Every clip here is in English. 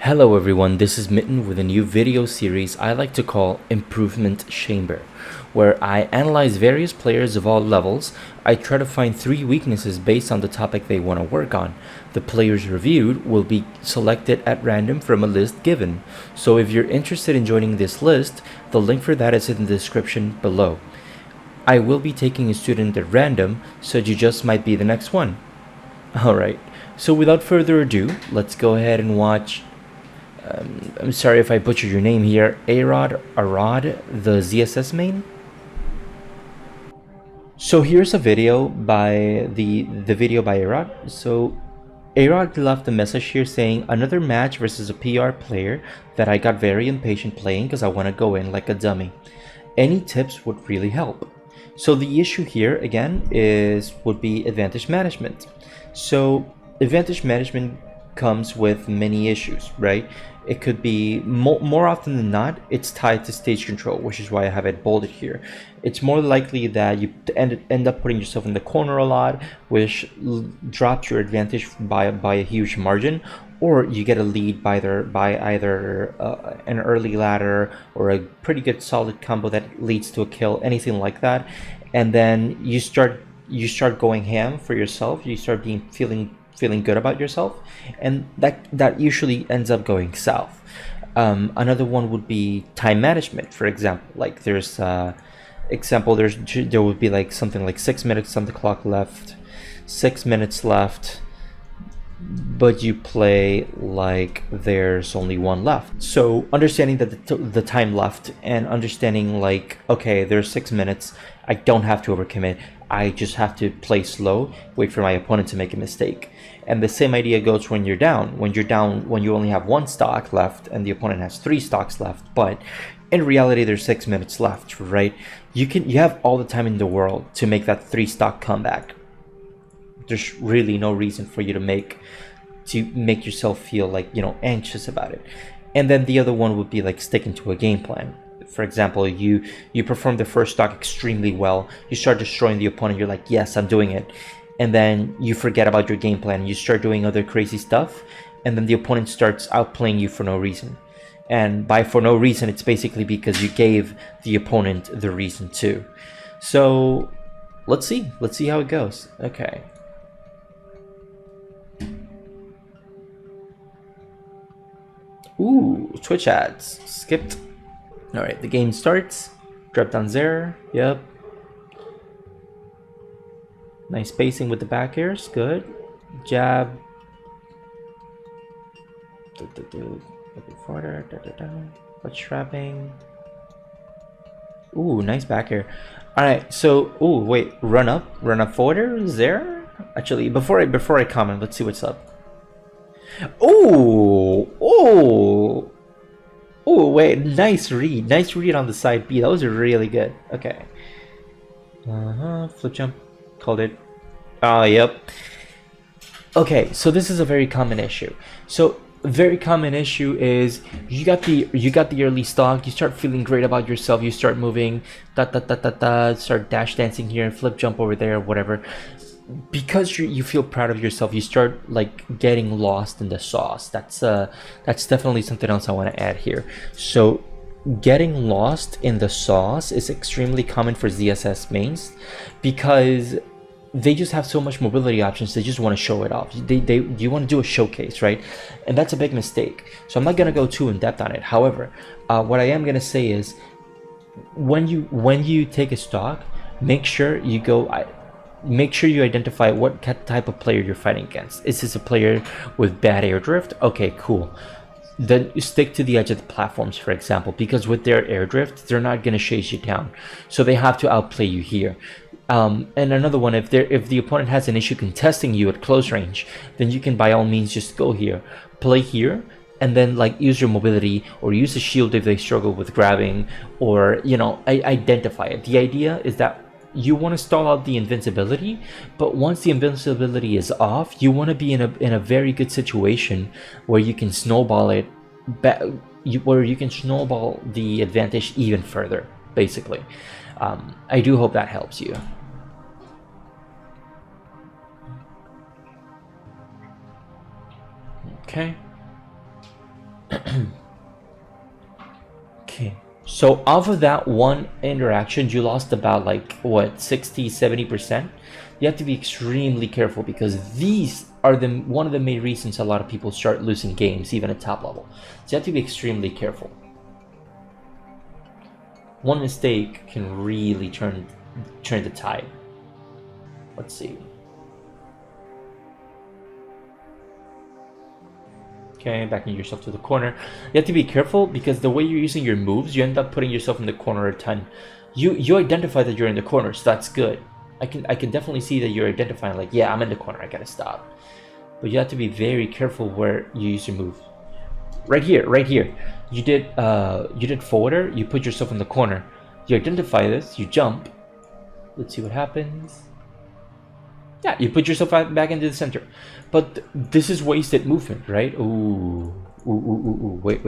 Hello everyone, this is Mitten with a new video series I like to call Improvement Chamber, where I analyze various players of all levels. I try to find 3 weaknesses based on the topic they want to work on. The players reviewed will be selected at random from a list given, so if you're interested in joining this list, the link for that is in the description below. I will be taking a student at random, so you just might be the next one. Alright, so without further ado, let's go ahead and watch I'm sorry if I butchered your name here. Arod, the ZSS main. So here's a video by the video by Arod. So Arod left a message here saying another match versus a PR player that I got very impatient playing because I want to go in like a dummy. Any tips would really help. So the issue here again would be advantage management. So advantage management comes with many issues, right? It could be more often than not, it's tied to stage control, which is why I have it bolded here. It's more likely that you end up putting yourself in the corner a lot, which drops your advantage by a huge margin, or you get a lead by either an early ladder or a pretty good solid combo that leads to a kill, anything like that, and then you start going ham for yourself. You start feeling good about yourself, and that usually ends up going south. Another one would be time management. For example, like there would be like something like 6 minutes on the clock left, 6 minutes left, but you play like there's only one left. So understanding that the time left and understanding like, okay, there's 6 minutes, I don't have to overcommit, I just have to play slow, wait for my opponent to make a mistake. And the same idea goes when you're down. When you only have 1 stock left and the opponent has 3 stocks left, but in reality there's 6 minutes left, right? You have all the time in the world to make that 3 stock comeback. There's really no reason for you to make yourself feel like, anxious about it. And then the other one would be like sticking to a game plan. For example, you perform the first stock extremely well, you start destroying the opponent, you're like, yes, I'm doing it, and then you forget about your game plan, you start doing other crazy stuff, and then the opponent starts outplaying you for no reason. And by for no reason, it's basically because you gave the opponent the reason to. So let's see how it goes. Okay. Ooh, Twitch ads skipped. All right, the game starts. Drop down there. Yep. Nice spacing with the back airs. Good. Jab. What's trapping? Ooh, nice back air. All right, so ooh, wait, run up forward there. Actually, before I comment, let's see what's up. Oh, wait, nice read on the side B. That was really good. Okay. Flip jump, called it. Oh, yep. Okay, so this is a very common issue. So very common issue is you got the early stock, you start feeling great about yourself, you start moving, start dash dancing here, flip jump over there, whatever. Because you feel proud of yourself, you start like getting lost in the sauce. That's definitely something else I want to add here. So getting lost in the sauce is extremely common for ZSS mains because they just have so much mobility options. They just want to show it off. You want to do a showcase, right? And that's a big mistake. So I'm not going to go too in depth on it. However, what I am going to say is when you take a stock, make sure you identify what type of player you're fighting against. Is this a player with bad air drift? Okay, cool. Then you stick to the edge of the platforms, for example, because with their air drift, they're not going to chase you down. So they have to outplay you here. And another one, if the opponent has an issue contesting you at close range, then you can by all means just go here, play here, and then like use your mobility or use the shield if they struggle with grabbing, or identify it. The idea is that you want to stall out the invincibility, but once the invincibility is off, you want to be in a very good situation where you can snowball it where you can snowball the advantage even further, basically. I do hope that helps you. Okay. Okay, so off of that one interaction, you lost about like what, 60-70%. You have to be extremely careful because these are one of the main reasons a lot of people start losing games, even at top level. So you have to be extremely careful. One mistake can really turn the tide. Let's see. Okay, backing yourself to the corner. You have to be careful because the way you're using your moves, you end up putting yourself in the corner a ton. You identify that you're in the corner, so that's good. I can definitely see that you're identifying like, yeah, I'm in the corner, I gotta stop. But you have to be very careful where you use your move. Right here. You did forwarder, you put yourself in the corner. You identify this, you jump. Let's see what happens. Yeah, you put yourself back into the center. But this is wasted movement, right? Ooh. Wait.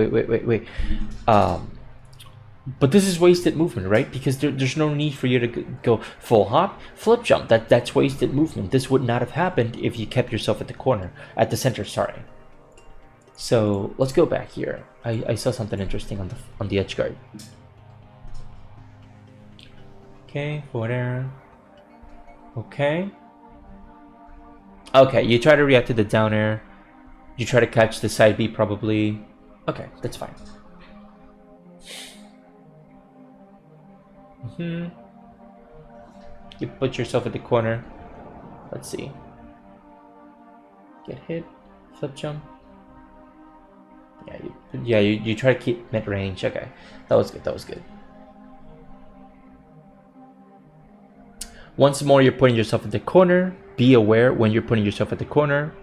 But this is wasted movement, right? Because there's no need for you to go full hop, flip jump. That's wasted movement. This would not have happened if you kept yourself at the corner, at the center, sorry. So let's go back here. I saw something interesting on the edge guard. Okay, forward air. Okay, you try to react to the down air. You try to catch the side B probably. Okay, that's fine. You put yourself at the corner. Let's see. Get hit. Flip jump. Yeah, you try to keep mid range. Okay, that was good. Once more, you're putting yourself at the corner. Be aware when you're putting yourself at the corner,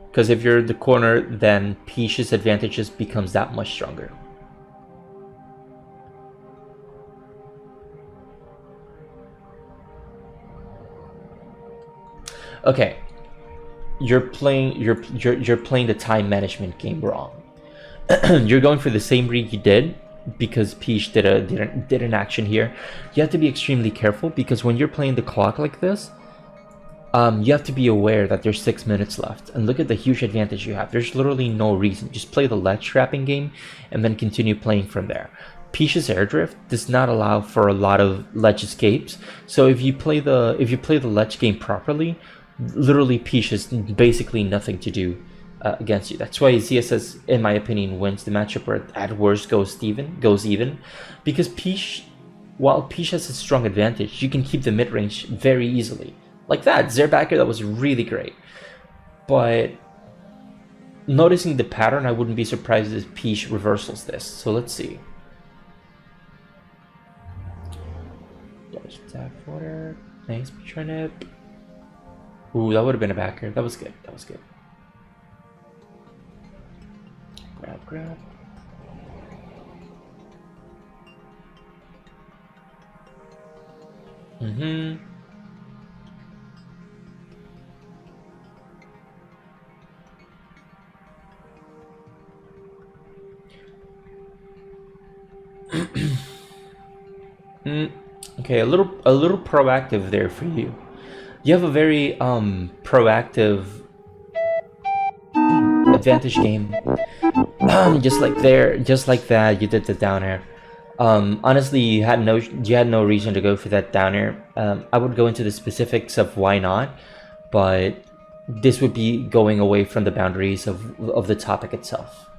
because if you're at the corner, then Peach's advantages becomes that much stronger. Okay, you're playing the time management game wrong. You're going for the same read you did because Peach did an action here. You have to be extremely careful because when you're playing the clock like this, you have to be aware that there's 6 minutes left, and look at the huge advantage you have. There's literally no reason. Just play the ledge trapping game and then continue playing from there. Peach's air drift does not allow for a lot of ledge escapes, so if you play the ledge game properly, literally Peach has basically nothing to do against you. That's why ZSS, in my opinion, wins the matchup, where at worst goes even, because while Peach has a strong advantage, you can keep the mid range very easily. Like that, Zerbacker, that was really great. But noticing the pattern, I wouldn't be surprised if Peach reversals this. So let's see. Dodge attack water. Nice turnip. Ooh, that would have been a backer. That was good. Grab. Okay, a little proactive there for you. You have a very proactive advantage game. Just like that, you did the down air. Honestly, you had no reason to go for that down air. I would go into the specifics of why not, but this would be going away from the boundaries of the topic itself.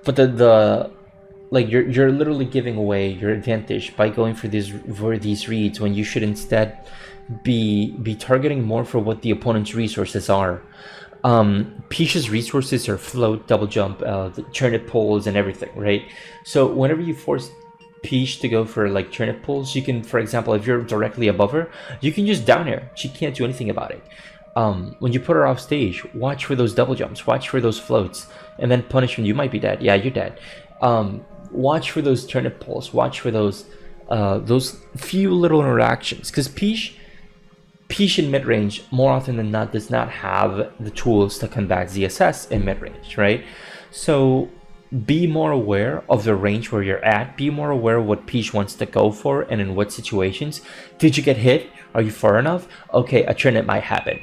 But you're literally giving away your advantage by going for these reads when you should instead be targeting more for what the opponent's resources are. Peach's resources are float, double jump, the turnip poles, and everything, right? So whenever you force Peach to go for like turnip poles, you can, for example, if you're directly above her, you can just down air. She can't do anything about it. When you put her off stage, watch for those double jumps, watch for those floats, and then punishment. You might be dead. Yeah, you're dead. Watch for those turnip poles. Watch for those few little interactions, because Peach in mid-range, more often than not, does not have the tools to combat ZSS in mid-range, right? So be more aware of the range where you're at. Be more aware of what Peach wants to go for and in what situations. Did you get hit? Are you far enough? Okay, a turnip might happen.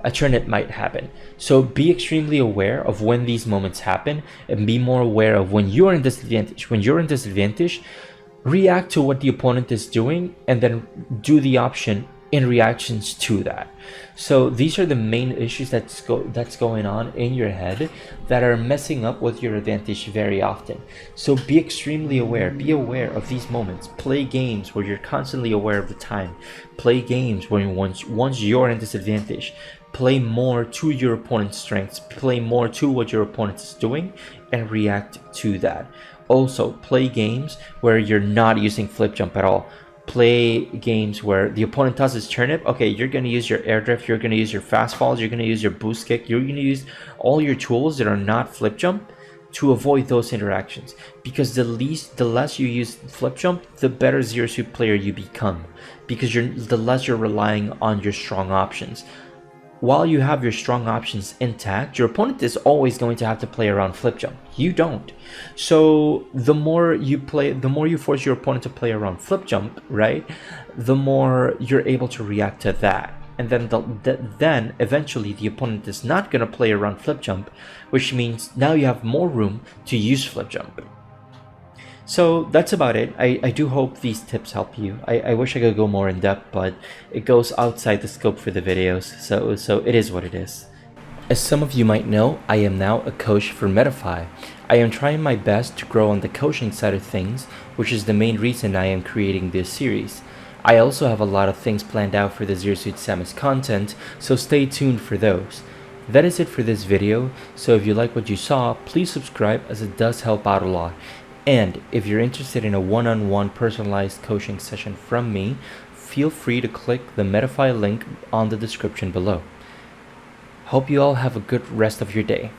a turnip might happen. So be extremely aware of when these moments happen, and be more aware of when you're in disadvantage. When you're in disadvantage, react to what the opponent is doing and then do the option in reactions to that. So these are the main issues that's going on in your head that are messing up with your advantage very often. So be extremely aware. Be aware of these moments. Play games where you're constantly aware of the time. Play games where once you're in disadvantage, play more to your opponent's strengths. Play more to what your opponent is doing and react to that. Also, play games where you're not using flip jump at all. Play games where the opponent does his turnip. Okay, you're going to use your air drift, you're going to use your fastballs, you're going to use your boost kick, you're going to use all your tools that are not flip jump to avoid those interactions. Because the less you use flip jump, the better zero suit player you become. Because the less you're relying on your strong options. While you have your strong options intact, your opponent is always going to have to play around flip jump. You don't. So the more you force your opponent to play around flip jump, right? The more you're able to react to that. And then eventually the opponent is not going to play around flip jump, which means now you have more room to use flip jump. So that's about it. I do hope these tips help you. I wish I could go more in depth, but it goes outside the scope for the videos, so it is what it is. As some of you might know, I am now a coach for Metafy. I am trying my best to grow on the coaching side of things, which is the main reason I am creating this series. I also have a lot of things planned out for the Zero Suit Samus content, so stay tuned for those. That is it for this video, so if you like what you saw, please subscribe as it does help out a lot. And if you're interested in a one-on-one personalized coaching session from me, feel free to click the Metafy link on the description below. Hope you all have a good rest of your day.